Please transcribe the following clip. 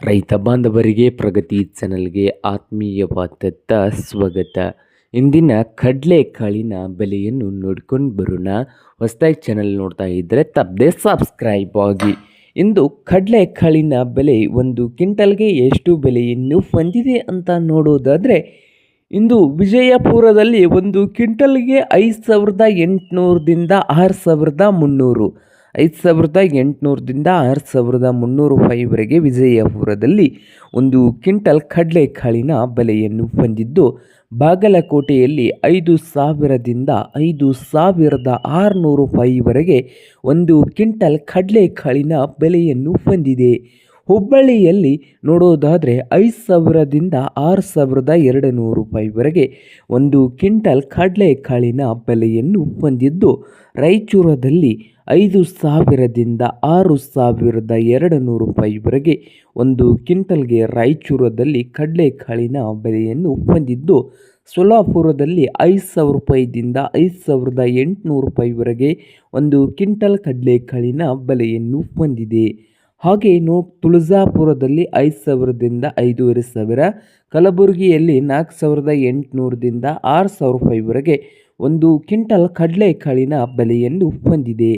ರೈತ ಬಾಂಧವರಿಗೆ ಪ್ರಗತಿ ಚಾನಲ್ಗೆ ಆತ್ಮೀಯವಾದಂಥ ಸ್ವಾಗತ. ಇಂದಿನ ಕಡಲೆಕಾಳಿನ ಬೆಲೆಯನ್ನು ನೋಡ್ಕೊಂಡು ಬರೋಣ. ಹೊಸದಾಗಿ ಚಾನಲ್ ನೋಡ್ತಾ ಇದ್ದರೆ ತಪ್ಪದೆ ಸಬ್ಸ್ಕ್ರೈಬ್ ಆಗಿ. ಇಂದು ಕಡಲೆಕಾಳಿನ ಬೆಲೆ ಒಂದು ಕ್ವಿಂಟಲ್ಗೆ ಎಷ್ಟು ಬೆಲೆಯನ್ನು ಹೊಂದಿದೆ ಅಂತ ನೋಡೋದಾದರೆ, ಇಂದು ವಿಜಯಪುರದಲ್ಲಿ ಒಂದು ಕ್ವಿಂಟಲ್ಗೆ 5,800ದಿಂದ 6,300, 5,800ದಿಂದ 6,300 ರೂಪಾಯಿವರೆಗೆ ವಿಜಯಪುರದಲ್ಲಿ ಒಂದು ಕ್ವಿಂಟಲ್ ಕಡಲೆಕಾಳಿನ ಬೆಲೆಯನ್ನು ಹೊಂದಿದ್ದು, ಬಾಗಲಕೋಟೆಯಲ್ಲಿ 5,000ದಿಂದ 5,600 ರೂಪಾಯಿವರೆಗೆ ಒಂದು ಕ್ವಿಂಟಲ್ ಕಡಲೆಕಾಳಿನ ಬೆಲೆಯನ್ನು ಹೊಂದಿದೆ. ಹುಬ್ಬಳ್ಳಿಯಲ್ಲಿ ನೋಡೋದಾದರೆ 5,000ದಿಂದ 6,200 ರೂಪಾಯಿವರೆಗೆ ಒಂದು ಕ್ವಿಂಟಲ್ ಕಡಲೆಕಾಳಿನ ಬೆಲೆಯನ್ನು ಹೊಂದಿದ್ದು, ರಾಯಚೂರದಲ್ಲಿ 5,000ದಿಂದ 6,200 ರೂಪಾಯಿವರೆಗೆ ಒಂದು ಕ್ವಿಂಟಲ್ಗೆ ರಾಯಚೂರದಲ್ಲಿ ಕಡಲೆಕಾಳಿನ ಬೆಲೆಯನ್ನು ಹೊಂದಿದ್ದು, ಸೊಲ್ಲಾಪುರದಲ್ಲಿ 5,000 ರೂಪಾಯಿದಿಂದ 5,800 ರೂಪಾಯಿವರೆಗೆ ಒಂದು ಕ್ವಿಂಟಲ್ ಕಡಲೆಕಾಳಿನ ಬೆಲೆಯನ್ನು ಹೊಂದಿದೆ. ಹಾಗೆ ತುಳಜಾಪುರದಲ್ಲಿ 5,000ದಿಂದ 5,500, ಕಲಬುರಗಿಯಲ್ಲಿ 4,800ದಿಂದ 6,000 ರೂಪಾಯಿವರೆಗೆ ಒಂದು ಕ್ವಿಂಟಲ್ ಕಡಲೆಕಾಳಿನ ಬೆಲೆಯನ್ನು ಹೊಂದಿದೆ.